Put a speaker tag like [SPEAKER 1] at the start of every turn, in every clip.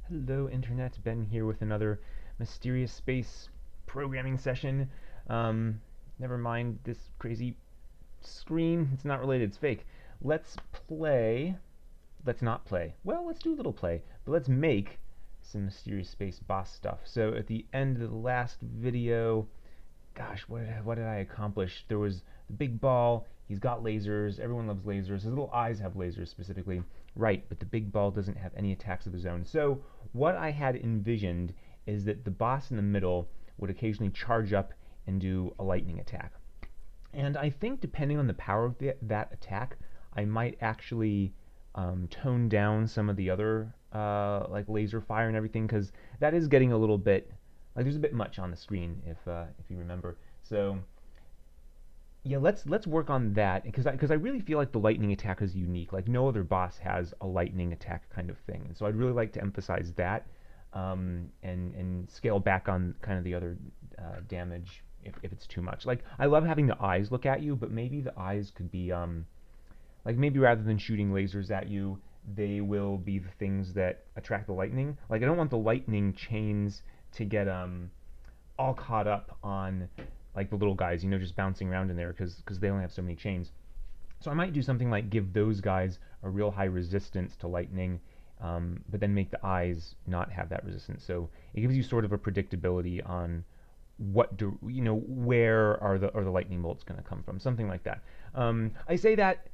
[SPEAKER 1] Hello, Internet. Ben here with another Mysterious Space programming session. Um, Never mind this crazy screen. It's not related, it's fake. Let's play. Let's not play. Well, let's do a little play, but let's make some Mysterious Space boss stuff. So at the end of the last video, gosh, what did I accomplish? There was the big ball. He's got lasers. Everyone loves lasers. His little eyes have lasers specifically. Right, but the big ball doesn't have any attacks of his own. So what I had envisioned is that the boss in the middle would occasionally charge up and do a lightning attack. And I think depending on the power of that attack, I might actually tone down some of the other like laser fire and everything, because that is getting a little bit like there's a bit much on the screen if you remember. So yeah, let's work on that because I really feel like the lightning attack is unique. Like no other boss has a lightning attack kind of thing, and so I'd really like to emphasize that and scale back on kind of the other damage if it's too much. Like I love having the eyes look at you, but maybe the eyes could be like maybe rather than shooting lasers at you, they will be the things that attract the lightning. Like I don't want the lightning chains to get all caught up on like the little guys, just bouncing around in there because they only have so many chains. So I might do something like give those guys a real high resistance to lightning, but then make the eyes not have that resistance. So it gives you sort of a predictability on where are the lightning bolts going to come from, something like that. I say that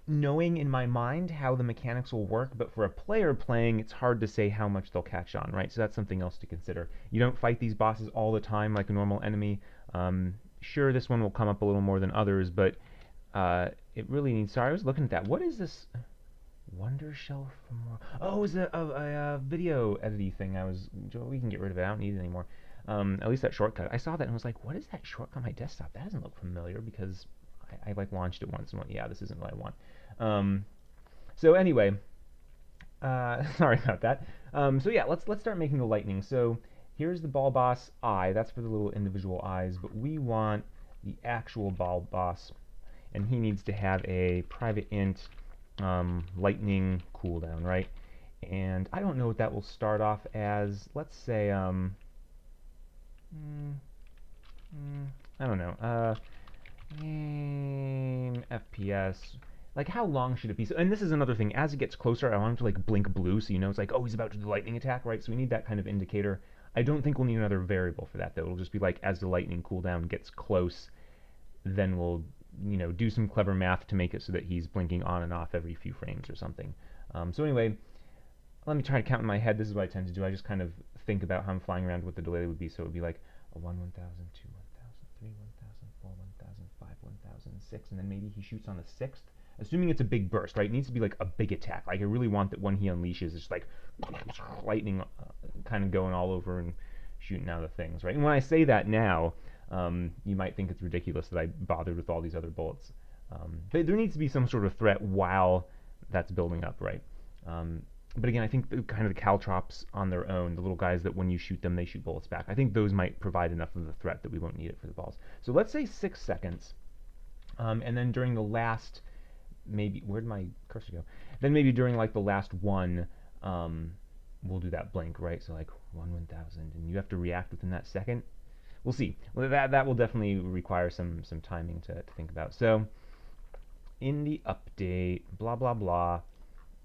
[SPEAKER 1] knowing in my mind how the mechanics will work, but for a player playing, it's hard to say how much they'll catch on, right? So that's something else to consider. You don't fight these bosses all the time like a normal enemy. Sure, this one will come up a little more than others, but it really needs. Sorry, I was looking at that. What is this? Wonder Shelf for more. Oh, it was a video editing thing. We can get rid of it. I don't need it anymore. At least that shortcut. I saw that and was like, what is that shortcut on my desktop? That doesn't look familiar because I like launched it once and went, yeah, this isn't what I want. Um, so anyway, sorry about that. So yeah, let's start making the lightning. So here's the ball boss eye. That's for the little individual eyes, but we want the actual ball boss, and he needs to have a private int lightning cooldown, right? And I don't know what that will start off as. Let's say mm, I don't know. Game FPS. Like, how long should it be? So, and this is another thing. As it gets closer, I want him to like blink blue, so it's like, oh, he's about to do the lightning attack, right? So we need that kind of indicator. I don't think we'll need another variable for that though. It'll just be like as the lightning cooldown gets close, then we'll do some clever math to make it so that he's blinking on and off every few frames or something. So anyway, let me try to count in my head. This is what I tend to do. I just kind of think about how I'm flying around what the delay would be. So it would be like a 1, 1,000, 2, 1,000, 3, 1,000, 4, 1,000, 5, 1,000, 6, and then maybe he shoots on the sixth. Assuming it's a big burst, right? It needs to be like a big attack. Like I really want that when he unleashes, it's like lightning kind of going all over and shooting out of things, right? And when I say that now, you might think it's ridiculous that I bothered with all these other bullets. But there needs to be some sort of threat while that's building up, right? But again, I think kind of the caltrops on their own, the little guys that when you shoot them, they shoot bullets back. I think those might provide enough of a threat that we won't need it for the balls. So let's say 6 seconds. And then during the last, maybe, where'd my cursor go? Then maybe during like the last one, we'll do that blink, right? So like 1,000, and you have to react within that second. We'll see. Well, that will definitely require some timing to think about. So in the update, blah blah blah,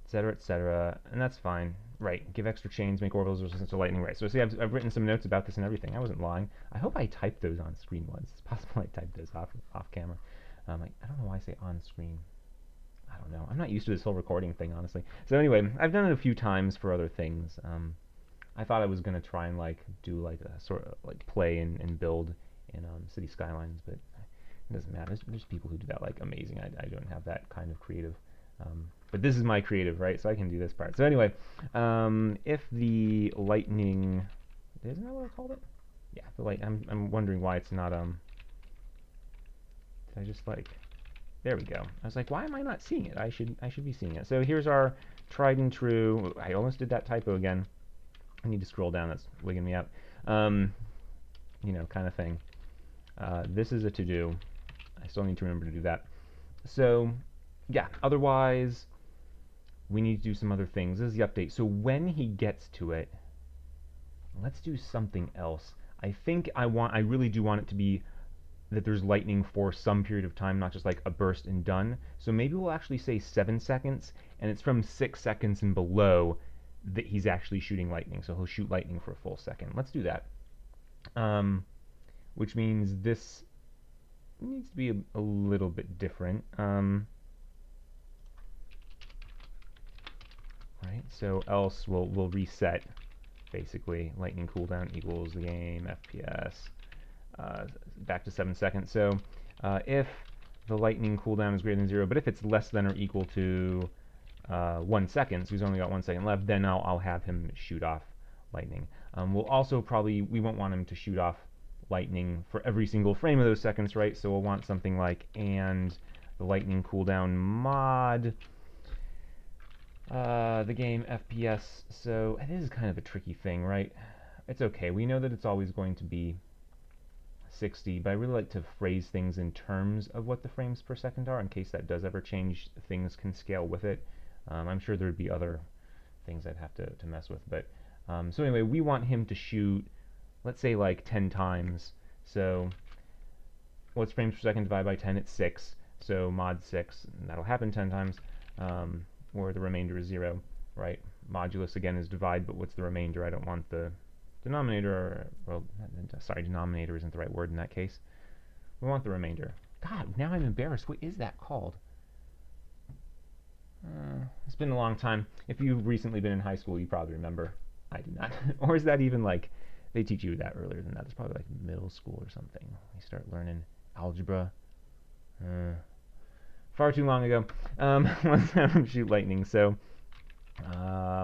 [SPEAKER 1] etc., and that's fine. Right, give extra chains, make orbitals resistant to lightning. Right, so see, I've written some notes about this and everything. I wasn't lying. I hope I typed those on screen once. It's possible I typed those off camera. I don't know why I say on screen. I don't know. I'm not used to this whole recording thing, honestly. So anyway, I've done it a few times for other things. I thought I was gonna try and like do like a sort of like play and build in City Skylines, but it doesn't matter. There's people who do that like amazing. I don't have that kind of creative. But this is my creative, right? So I can do this part. So anyway, if the lightning, isn't that what I called it? Yeah, the light. I'm wondering why it's not Did I just like? There we go. I was like, why am I not seeing it? I should be seeing it. So here's our tried and true. I almost did that typo again. I need to scroll down. That's wigging me out. Kind of thing. This is a to-do. I still need to remember to do that. So, yeah. Otherwise, we need to do some other things. This is the update. So when he gets to it, let's do something else. I really do want it to be that there's lightning for some period of time, not just like a burst and done. So maybe we'll actually say 7 seconds, and it's from 6 seconds and below that he's actually shooting lightning. So he'll shoot lightning for a full second. Let's do that. Which means this needs to be a little bit different. Right, so else we'll reset basically lightning cooldown equals the game FPS back to 7 seconds. So if the lightning cooldown is greater than 0, but if it's less than or equal to 1 second, so he's only got 1 second left, then I'll have him shoot off lightning. We'll also we won't want him to shoot off lightning for every single frame of those seconds, right? So we'll want something like and the lightning cooldown mod the game FPS. So it is kind of a tricky thing, right? It's okay. We know that it's always going to be 60, but I really like to phrase things in terms of what the frames per second are in case that does ever change. Things can scale with it. I'm sure there'd be other things I'd have to mess with, but so anyway, we want him to shoot, let's say like 10 times. So what's frames per second divided by 10? It's 6. So mod 6, and that'll happen 10 times. Or the remainder is 0, right? Modulus again is divide, but what's the remainder? I don't want the denominator, well, sorry, denominator isn't the right word in that case. We want the remainder. God, now I'm embarrassed. What is that called? It's been a long time. If you've recently been in high school, you probably remember. I do not. Or is that even like, they teach you that earlier than that? It's probably like middle school or something. You start learning algebra. Far too long ago. Let's have him shoot lightning. So,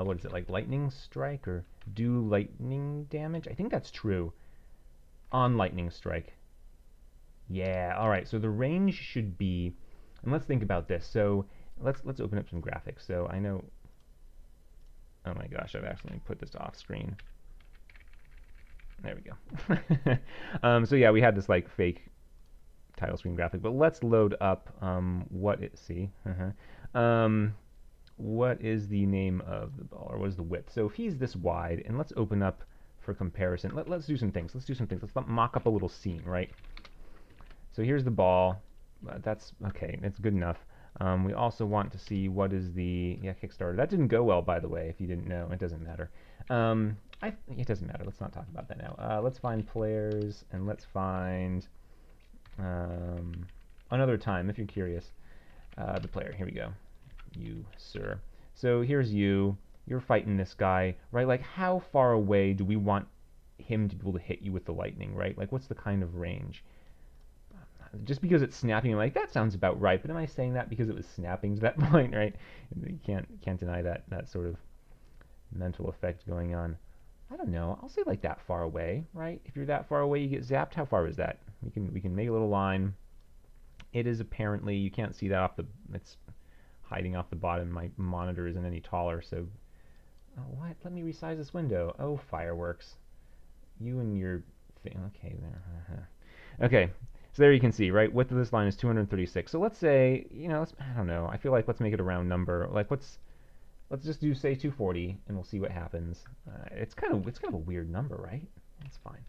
[SPEAKER 1] what is it, like lightning strike or do lightning damage? I think that's true. On lightning strike. Yeah, alright, so the range should be, and let's think about this. So, let's open up some graphics. So, I know, oh my gosh, I've accidentally put this off screen. There we go. So yeah, we had this like fake title screen graphic, but let's load up what is the name of the ball, or what is the width? So if he's this wide, and let's open up for comparison. Let's do some things. Let's mock up a little scene, right? So here's the ball. That's okay. It's good enough. We also want to see what is the Kickstarter. That didn't go well, by the way. If you didn't know, it doesn't matter. It doesn't matter. Let's not talk about that now. Let's find players, and let's find another time, if you're curious, the player. Here we go. You, sir. So here's you. You're fighting this guy, right? Like, how far away do we want him to be able to hit you with the lightning, right? Like, what's the kind of range? Just because it's snapping, I'm like, that sounds about right. But am I saying that because it was snapping to that point, right? You can't deny that sort of mental effect going on. I don't know. I'll say like that far away, right? If you're that far away, you get zapped. How far is that? We can make a little line. It is apparently, you can't see that off the, it's hiding off the bottom. My monitor isn't any taller, so what? Let me resize this window. Oh, fireworks. You and your thing. Okay, there. Okay, so there you can see, right? Width of this line is 236. So let's say, I don't know. I feel like let's make it a round number. Like let's just do say 240, and we'll see what happens. It's kind of a weird number, right? That's fine.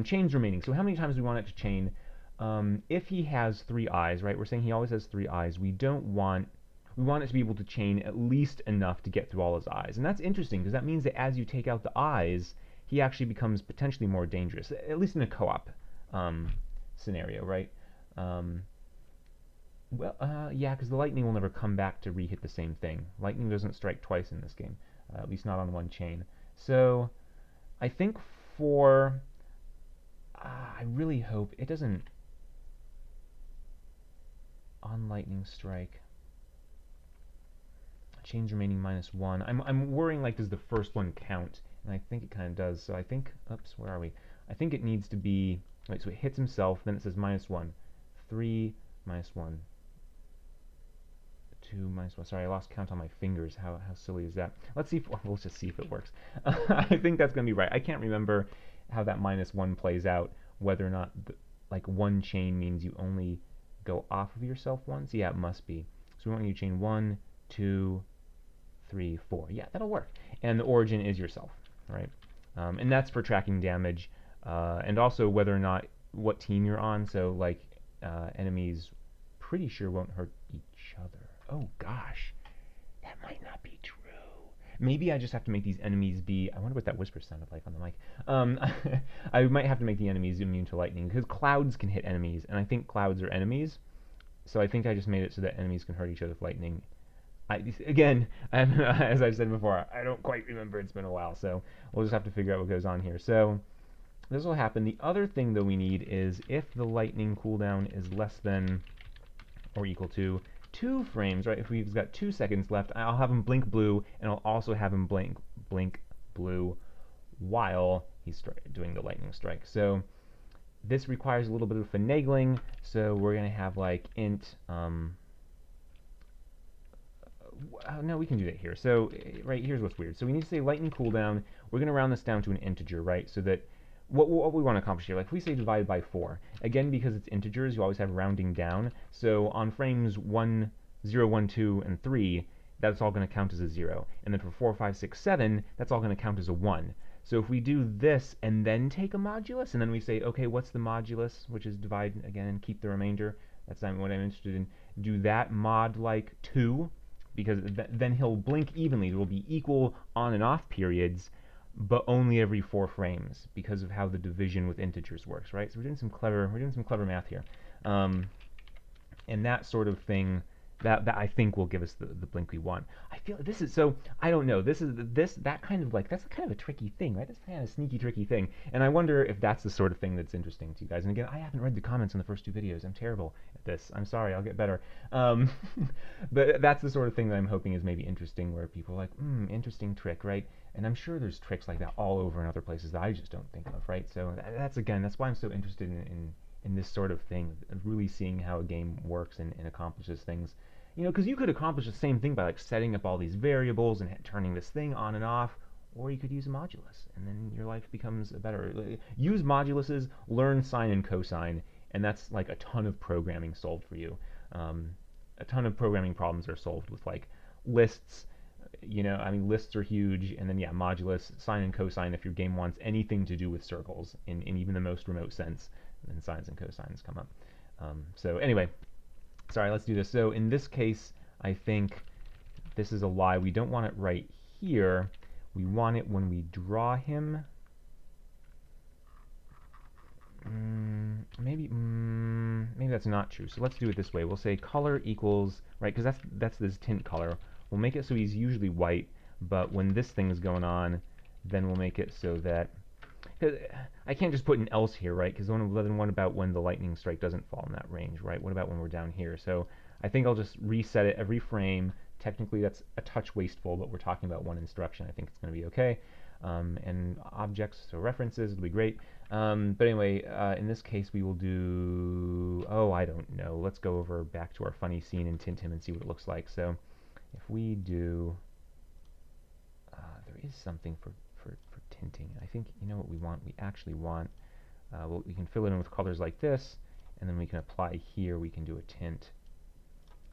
[SPEAKER 1] Chains remaining. So how many times do we want it to chain? If he has 3 eyes, right? We're saying he always has 3 eyes. We want it to be able to chain at least enough to get through all his eyes. And that's interesting because that means that as you take out the eyes, he actually becomes potentially more dangerous, at least in a co-op scenario, right? Yeah, because the lightning will never come back to re-hit the same thing. Lightning doesn't strike twice in this game, at least not on one chain. So I think I really hope it doesn't on lightning strike. Chains remaining -1. I'm worrying like does the first one count? And I think it kind of does. So I think, oops, where are we? I think it needs to be, wait, so it hits himself, then it says -1. 3, -1. 2, -1. Sorry, I lost count on my fingers. How silly is that? Let's see if, well, let's just see if it works. I think that's going to be right. I can't remember how that -1 plays out, whether or not, like, one chain means you only go off of yourself once. Yeah, it must be. So we want you to chain 1, 2, 3, 4. Yeah, that'll work. And the origin is yourself, right? And that's for tracking damage, and also whether or not what team you're on. So like enemies, pretty sure won't hurt each other. Oh gosh, that might not be true. Maybe I just have to make these enemies be. I wonder what that whisper sounded like on the mic. I might have to make the enemies immune to lightning because clouds can hit enemies, and I think clouds are enemies. So I think I just made it so that enemies can hurt each other with lightning. Again, as I've said before, I don't quite remember. It's been a while, so we'll just have to figure out what goes on here. So this will happen. The other thing that we need is if the lightning cooldown is less than or equal to 2 frames, right? If we've got 2 seconds left, I'll have him blink blue, and I'll also have him blink blue while he's doing the lightning strike. So this requires a little bit of finagling, so we're going to have like int, no, we can do that here. So, right, here's what's weird. So we need to say lightning cooldown. We're going to round this down to an integer, right? So that what we want to accomplish here, like if we say divide by 4, again, because it's integers, you always have rounding down. So on frames 1, 0, 1, 2, and 3, that's all going to count as a 0. And then for 4, 5, 6, 7, that's all going to count as a 1. So if we do this and then take a modulus, and then we say, okay, what's the modulus, which is divide again and keep the remainder, that's not what I'm interested in, do that mod like 2, because then he'll blink evenly. There will be equal on and off periods, but only every 4 frames because of how the division with integers works, right? So we're doing some clever math here, and that sort of thing. That I think will give us the blink we want. I feel this is so. I don't know. That kind of like that's kind of a tricky thing, right? That's kind of a sneaky, tricky thing. And I wonder if that's the sort of thing that's interesting to you guys. And again, I haven't read the comments on the first 2 videos. I'm terrible at this. I'm sorry. I'll get better. But that's the sort of thing that I'm hoping is maybe interesting, where people are like, interesting trick, right? And I'm sure there's tricks like that all over in other places that I just don't think of, right? So that's why I'm so interested in this sort of thing, really seeing how a game works and accomplishes things. You know, because you could accomplish the same thing by like setting up all these variables and turning this thing on and off, or you could use a modulus, and then your life becomes better. Use moduluses, learn sine and cosine, and that's like a ton of programming solved for you. A ton of programming problems are solved with like lists. You know, I mean, lists are huge, and then yeah, modulus, sine and cosine. If your game wants anything to do with circles in even the most remote sense, then sines and cosines come up. So anyway. Sorry, let's do this. So in this case, I think this is a lie. We don't want it right here. We want it when we draw him. Maybe that's not true. So let's do it this way. We'll say color equals, right, because that's this tint color. We'll make it so he's usually white, but when this thing is going on, then we'll make it so that, I can't just put an else here, right? Because then what about when the lightning strike doesn't fall in that range, right? What about when we're down here? So I think I'll just reset it every frame. Technically, that's a touch wasteful, but we're talking about one instruction. I think it's going to be okay. And objects, so references, will be great. But anyway, in this case, we will do, I don't know. Let's go over back to our funny scene and tint him and see what it looks like. So if we do, there is something for tinting. I think you know what we want. We actually want, we can fill it in with colors like this, and then we can apply here. We can do a tint.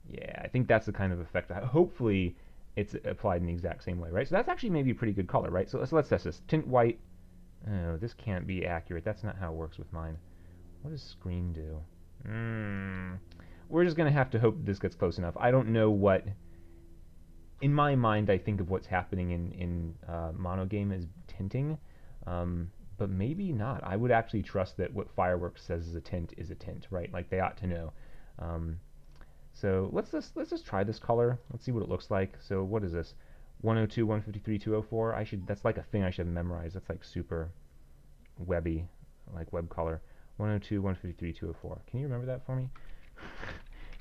[SPEAKER 1] Yeah, I think that's the kind of effect. Hopefully, it's applied in the exact same way, right? So that's actually maybe a pretty good color, right? So let's test this. Tint white. Oh, this can't be accurate. That's not how it works with mine. What does screen do? We're just gonna have to hope this gets close enough. I don't know what. In my mind, I think of what's happening in monogame as tinting, but maybe not. I would actually trust that what Fireworks says is a tint, right? Like they ought to know. So let's just try this color. Let's see what it looks like. So what is this? 102, 153, 204. That's like a thing I should memorize. That's like super webby, like web color. 102, 153, 204. Can you remember that for me?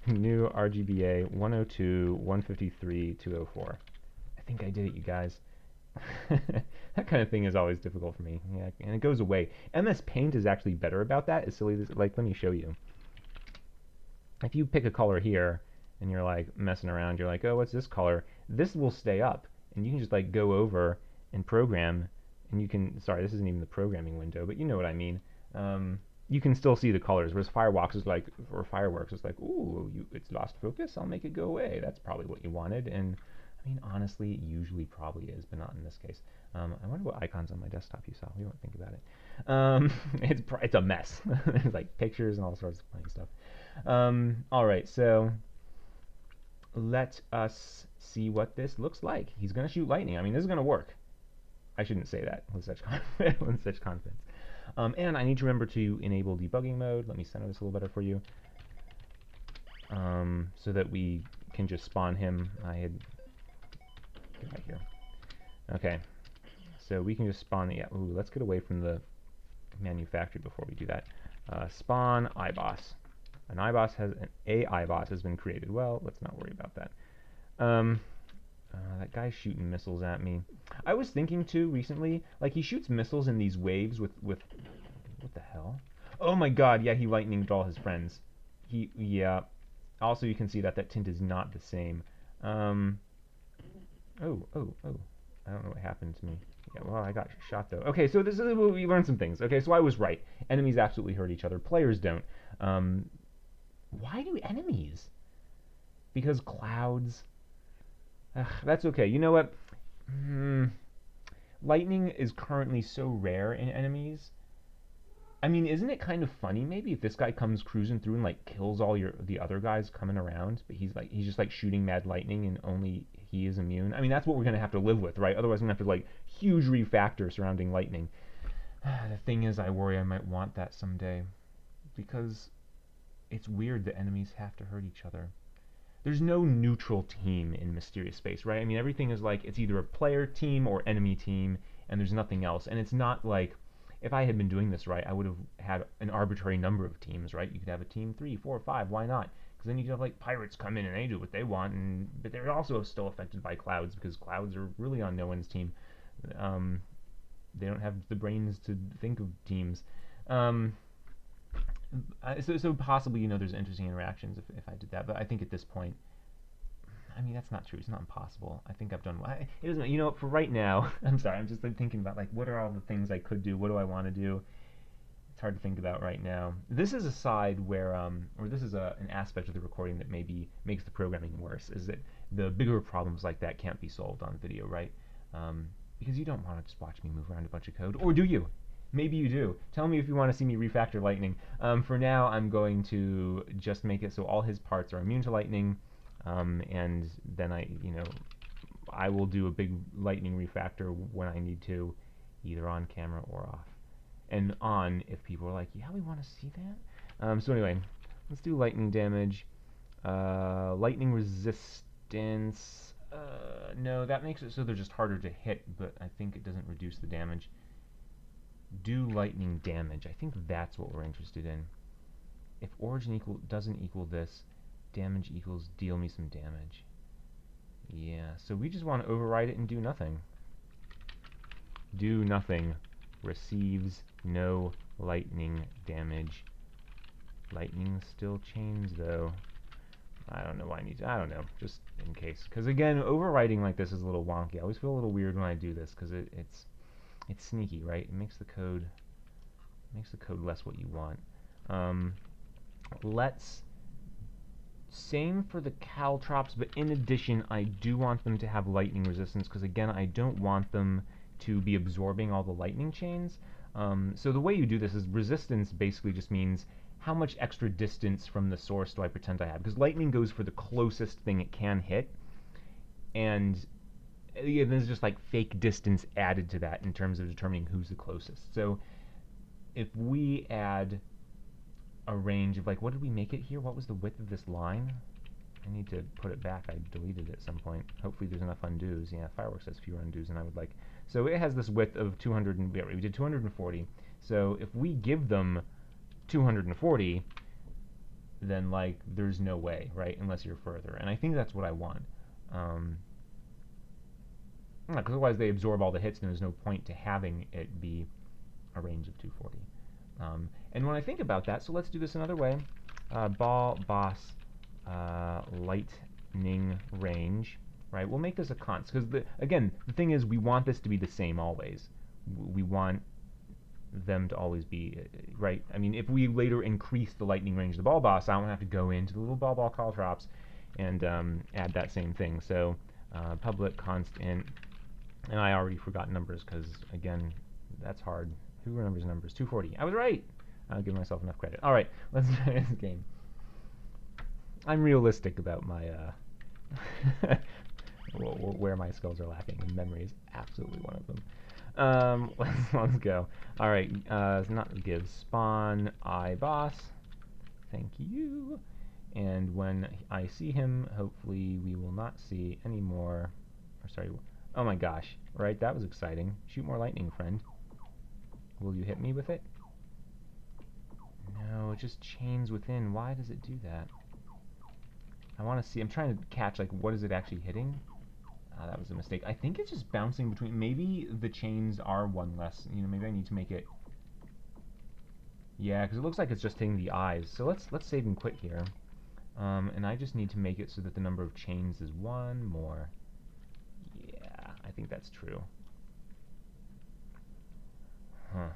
[SPEAKER 1] New RGBA 102, 153, 204. I think I did it, you guys. That kind of thing is always difficult for me. Yeah, and it goes away. MS Paint is actually better about that. As silly as, like, let me show you. If you pick a color here and you're like messing around, you're like, oh, what's this color? This will stay up, and you can just like go over and program, and you can. Sorry, this isn't even the programming window, but you know what I mean. You can still see the colors, whereas Fireworks is like, ooh, it's lost focus. I'll make it go away. That's probably what you wanted, and I mean, honestly, it usually probably is, but not in this case. I wonder what icons on my desktop you saw. We won't think about it. It's a mess. There's like pictures and all sorts of funny stuff. All right, so let us see what this looks like. He's going to shoot lightning. I mean, this is going to work. I shouldn't say that with such confidence. And I need to remember to enable debugging mode. Let me center this a little better for you, so that we can just spawn him. I had get right here. Okay, so we can just spawn the. Ooh, let's get away from the manufacturer before we do that. Spawn iBoss. An iBoss has been created. Well, let's not worry about that. That guy's shooting missiles at me. I was thinking too recently, like he shoots missiles in these waves with what the hell? Oh my God! Yeah, he lightninged all his friends. Yeah. Also, you can see that tint is not the same. Oh. I don't know what happened to me. Yeah, well, I got shot though. Okay, so this is we learned some things. Okay, so I was right. Enemies absolutely hurt each other. Players don't. Why do enemies? Because clouds. Ugh, that's okay. You know what? Lightning is currently so rare in enemies. I mean, isn't it kind of funny maybe if this guy comes cruising through and like kills all the other guys coming around, but he's just like shooting mad lightning and only he is immune? I mean, that's what we're gonna have to live with, right? Otherwise, we're gonna have to like huge refactor surrounding lightning. The thing is, I worry I might want that someday because it's weird that enemies have to hurt each other. There's no neutral team in Mysterious Space, right? I mean, everything is like it's either a player team or enemy team, and there's nothing else. And it's not like if I had been doing this right, I would have had an arbitrary number of teams, right? You could have a team 3, 4, 5. Why not? Because then you could have like pirates come in and they do what they want, but they're also still affected by clouds because clouds are really on no one's team. They don't have the brains to think of teams. So possibly, there's interesting interactions if I did that. But I think at this point, I mean, that's not true. It's not impossible. I think I've done well. It doesn't, for right now, I'm sorry. I'm just like thinking about like, what are all the things I could do? What do I want to do? It's hard to think about right now. This is a side where, or this is an aspect of the recording that maybe makes the programming worse, is that the bigger problems like that can't be solved on video, right? Because you don't want to just watch me move around a bunch of code. Or do you? Maybe you do. Tell me if you want to see me refactor lightning. For now, I'm going to just make it so all his parts are immune to lightning. And then I will do a big lightning refactor when I need to, either on camera or off. And on if people are like, yeah, we want to see that. So anyway, let's do lightning damage. Lightning resistance. No, that makes it so they're just harder to hit, but I think it doesn't reduce the damage. Do lightning damage. I think that's what we're interested in. If origin doesn't equal this, damage equals deal me some damage. Yeah, so we just want to override it and do nothing. Do nothing. Receives no lightning damage. Lightning still chains though. I don't know why I don't know, just in case. Because again, overriding like this is a little wonky. I always feel a little weird when I do this because it's sneaky, right? It makes the code less what you want. Let's same for the caltrops, but in addition, I do want them to have lightning resistance because again, I don't want them to be absorbing all the lightning chains. So the way you do this is resistance basically just means how much extra distance from the source do I pretend I have? Because lightning goes for the closest thing it can hit, and there's just like fake distance added to that in terms of determining who's the closest. So if we add a range of like, what did we make it here? What was the width of this line? I need to put it back. I deleted it at some point. Hopefully there's enough undos. Yeah, Fireworks has fewer undos than I would like. So it has this width of 200, and we did 240. So if we give them 240, then like there's no way, right? Unless you're further. And I think that's what I want. Because otherwise they absorb all the hits and there's no point to having it be a range of 240. And when I think about that, so let's do this another way. Boss lightning range, right? We'll make this a const, because again, the thing is we want this to be the same always. We want them to always be, right? I mean, if we later increase the lightning range of the ball boss, I don't have to go into the little ball caltrops and add that same thing. So public const int, and I already forgot numbers because, again, that's hard. Who remembers numbers? 240. I was right! I'll give myself enough credit. Alright, let's try this game. I'm realistic about my, where my skills are lacking, and memory is absolutely one of them. Let's go. Alright, not give, spawn iBoss. Thank you. And when I see him, hopefully we will not see any more, or sorry, oh my gosh, right, that was exciting. Shoot more lightning, friend. Will you hit me with it? No, it just chains within. Why does it do that? I want to see, I'm trying to catch, like, what is it actually hitting? That was a mistake. I think it's just bouncing between, maybe the chains are one less, you know, maybe I need to make it, yeah, because it looks like it's just hitting the eyes. So let's save and quit here. And I just need to make it so that the number of chains is one more. Yeah, I think that's true. Huh.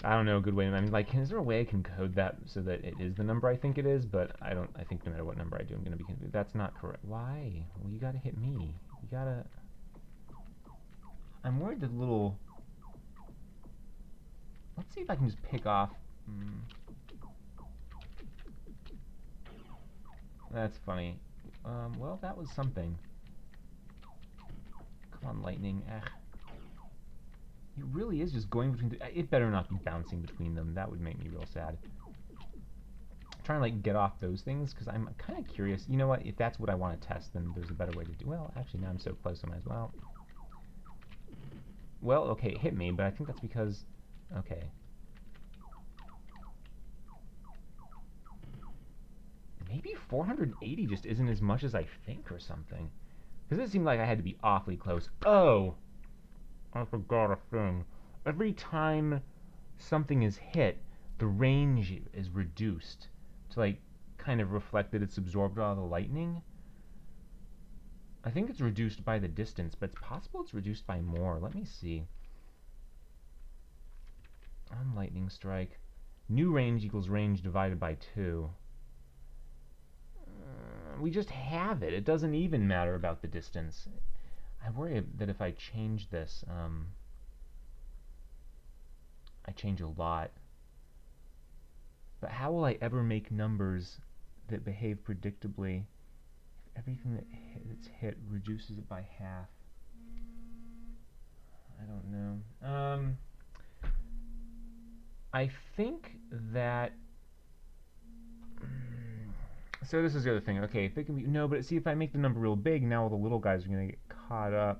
[SPEAKER 1] I don't know a good way. I mean, like, is there a way I can code that so that it is the number I think it is? But I think no matter what number I do, I'm going to be confused. That's not correct. Why? Well, you got to hit me. You got to... I'm worried that little... Let's see if I can just pick off... That's funny. Well, that was something. Come on, lightning. It really is just going between... It better not be bouncing between them. That would make me real sad. I'm trying to, like, get off those things, because I'm kind of curious. You know what? If that's what I want to test, then there's a better way to do... Well, actually, now I'm so close, I might as well. Well, okay, it hit me, but I think that's because... Okay. Maybe 480 just isn't as much as I think or something. Because it seemed like I had to be awfully close. Oh! I forgot a thing. Every time something is hit, the range is reduced to, like, kind of reflect that it's absorbed all the lightning. I think it's reduced by the distance, but it's possible it's reduced by more. Let me see. On lightning strike, new range equals range divided by 2. We just have it. It doesn't even matter about the distance. I worry that if I change this, I change a lot. But how will I ever make numbers that behave predictably if everything that's hit reduces it by half? I don't know. I think that... So this is the other thing. Okay, if it can be... No, but see, if I make the number real big, now all the little guys are going to get caught up.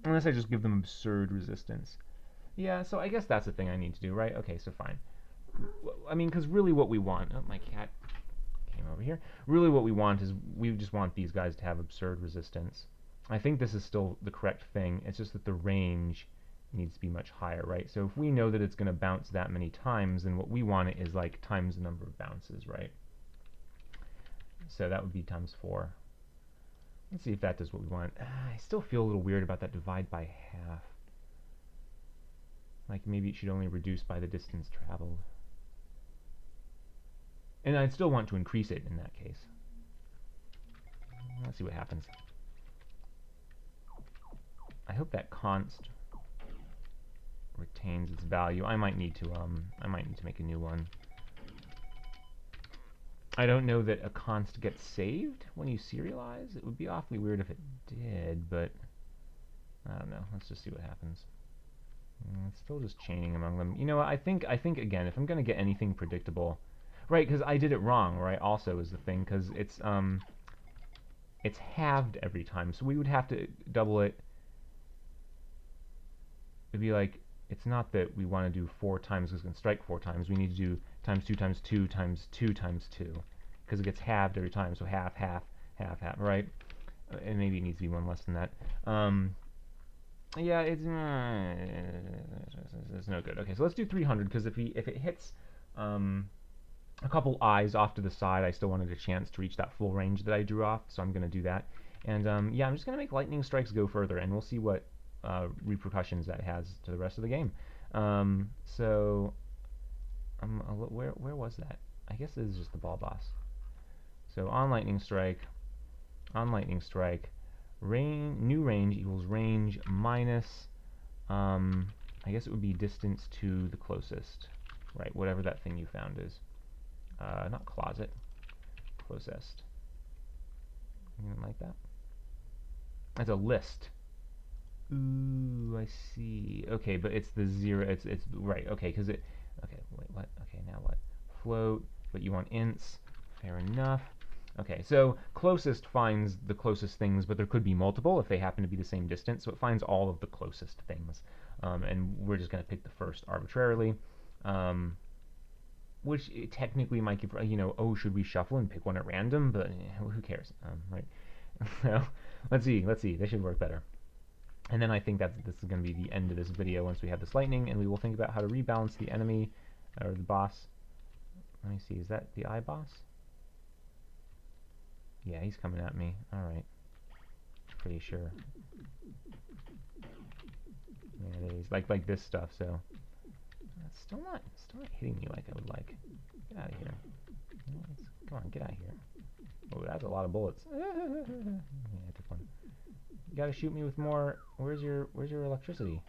[SPEAKER 1] Unless I just give them absurd resistance. Yeah, so I guess that's the thing I need to do, right? Okay, so fine. I mean, because really what we want... Oh, my cat came over here. Really what we want is we just want these guys to have absurd resistance. I think this is still the correct thing. It's just that the range needs to be much higher, right? So if we know that it's going to bounce that many times, then what we want is like times the number of bounces, right? So that would be times 4. Let's see if that does what we want. I still feel a little weird about that divide by half. Like maybe it should only reduce by the distance traveled. And I'd still want to increase it in that case. Let's see what happens. I hope that const retains its value. I might need to make a new one. I don't know that a const gets saved when you serialize. It would be awfully weird if it did, but I don't know. Let's just see what happens. It's still just chaining among them. You know what? I think again, if I'm going to get anything predictable, right? Because I did it wrong, right? Also is the thing, because it's halved every time, so we would have to double it. It'd be like, it's not that we want to do 4 times because it's going to strike 4 times. We need to do times 2 times 2 times 2 times 2 because it gets halved every time. So half, half, half, half, right? And maybe it needs to be one less than that. Yeah, it's no good. Okay, so let's do 300 because if it hits a couple eyes off to the side, I still wanted a chance to reach that full range that I drew off, so I'm going to do that. And yeah, I'm just going to make lightning strikes go further, and we'll see what repercussions that has to the rest of the game. So where was that? I guess this is just the ball boss. So on lightning strike, on lightning strike, new range equals range minus, I guess it would be distance to the closest, right? Whatever that thing you found is. Not closet, closest. Anything like that? That's a list. Ooh, I see. Okay, but it's the zero. It's right. Okay, because it. Okay, wait, what? Okay, now what? Float, but you want ints. Fair enough. Okay, so closest finds the closest things, but there could be multiple if they happen to be the same distance. So it finds all of the closest things, and we're just going to pick the first arbitrarily, which technically might give, oh, should we shuffle and pick one at random? But who cares, right? So let's see. This should work better. And then I think that this is going to be the end of this video once we have this lightning, and we will think about how to rebalance the enemy, or the boss. Let me see, is that the eye boss? Yeah, he's coming at me. Alright. Pretty sure. Yeah, it is. Like this stuff, so. It's still not hitting me like I would like. Get out of here. Come on, get out of here. Oh, that's a lot of bullets. Yeah, I took one. You gotta shoot me with more. Where's your electricity?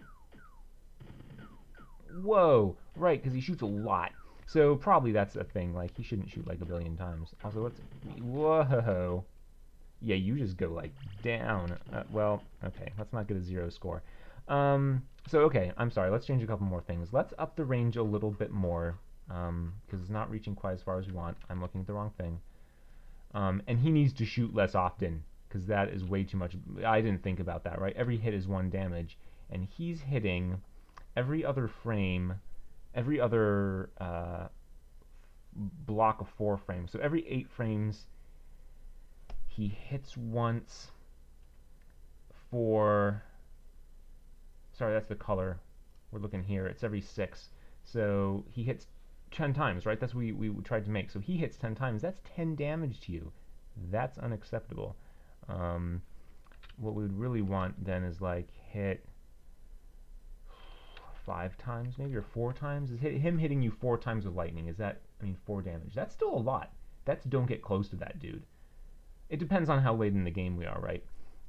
[SPEAKER 1] Whoa! Right, because he shoots a lot. So probably that's a thing. Like, he shouldn't shoot like a billion times. Also, let's... Whoa! Yeah, you just go, like, down. Well, okay. Let's not get a 0 score. So, okay. I'm sorry. Let's change a couple more things. Let's up the range a little bit more. Because it's not reaching quite as far as we want. I'm looking at the wrong thing. And he needs to shoot less often. Because that is way too much. I didn't think about that, right? Every hit is 1 damage. And he's hitting... every other frame, every other block of 4 frames. So every 8 frames, he hits once for... Sorry, that's the color. We're looking here. It's every 6. So he hits 10 times, right? That's what we tried to make. So he hits 10 times. That's 10 damage to you. That's unacceptable. What we would really want then is like hit 5 times maybe, or 4 times. Is him hitting you 4 times with lightning, is that, 4 damage? That's still a lot. That's, don't get close to that dude. It depends on how late in the game we are, right?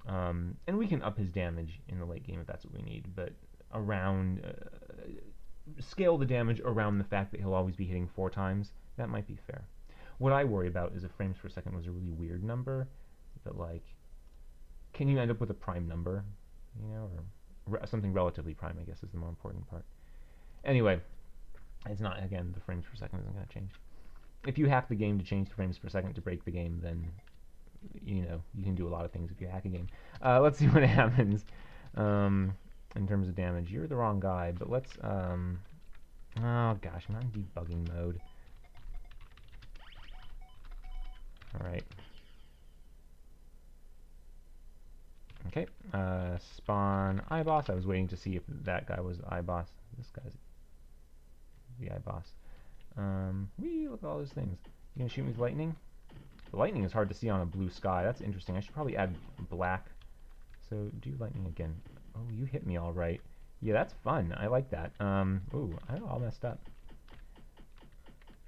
[SPEAKER 1] And we can up his damage in the late game if that's what we need, but around, scale the damage around the fact that he'll always be hitting 4 times. That might be fair. What I worry about is if frames per second was a really weird number, that like, can you end up with a prime number, or something relatively prime, I guess, is the more important part. Anyway, it's not, again, the frames per second isn't going to change. If you hack the game to change the frames per second to break the game, then, you can do a lot of things if you hack a game. Let's see what happens in terms of damage. You're the wrong guy, but let's, oh gosh, I'm not in debugging mode. Alright. Okay, spawn iBoss. I was waiting to see if that guy was iBoss. This guy's the iBoss. Whee, look at all those things. You gonna shoot me with lightning? The lightning is hard to see on a blue sky. That's interesting. I should probably add black. So, do lightning again. Oh, you hit me all right. Yeah, that's fun. I like that. Ooh, I all messed up.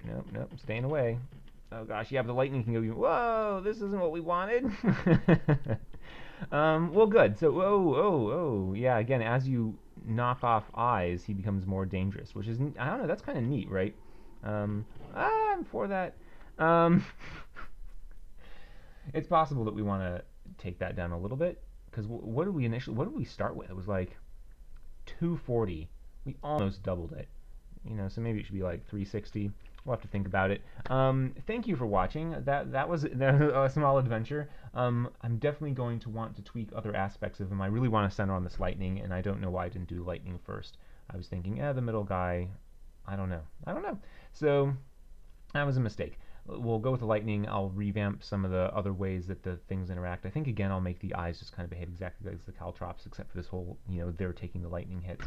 [SPEAKER 1] Nope, I'm staying away. Oh gosh, yeah, but the lightning can go even... Whoa, this isn't what we wanted. Well, good. So, oh, yeah, again, as you knock off eyes, he becomes more dangerous, which is, I don't know, that's kind of neat, right? I'm for that. It's possible that we want to take that down a little bit, because what did we start with? It was like 240. We almost doubled it. So maybe it should be like 360. We'll have to think about it. Thank you for watching. That was a small adventure. I'm definitely going to want to tweak other aspects of him. I really want to center on this lightning, and I don't know why I didn't do lightning first. I was thinking, the middle guy, I don't know. So that was a mistake. We'll go with the lightning. I'll revamp some of the other ways that the things interact. I think, again, I'll make the eyes just kind of behave exactly like the Caltrops, except for this whole, they're taking the lightning hits.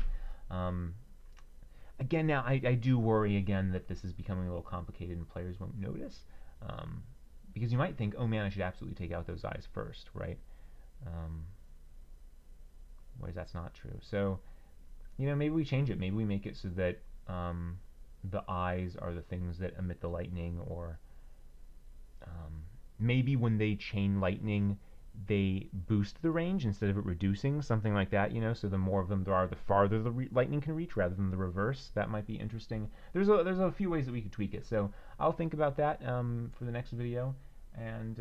[SPEAKER 1] Again, now, I do worry, again, that this is becoming a little complicated and players won't notice. Because you might think, oh man, I should absolutely take out those eyes first, right? Whereas that's not true. So, maybe we change it. Maybe we make it so that the eyes are the things that emit the lightning, or maybe when they chain lightning, they boost the range instead of it reducing, something like that, you know, so the more of them there are, the farther the lightning can reach rather than the reverse. That might be interesting. There's a few ways that we could tweak it, so I'll think about that for the next video. And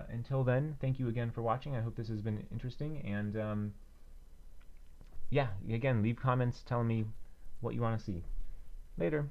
[SPEAKER 1] until then, thank you again for watching. I hope this has been interesting, and yeah, again, leave comments telling me what you want to see. Later.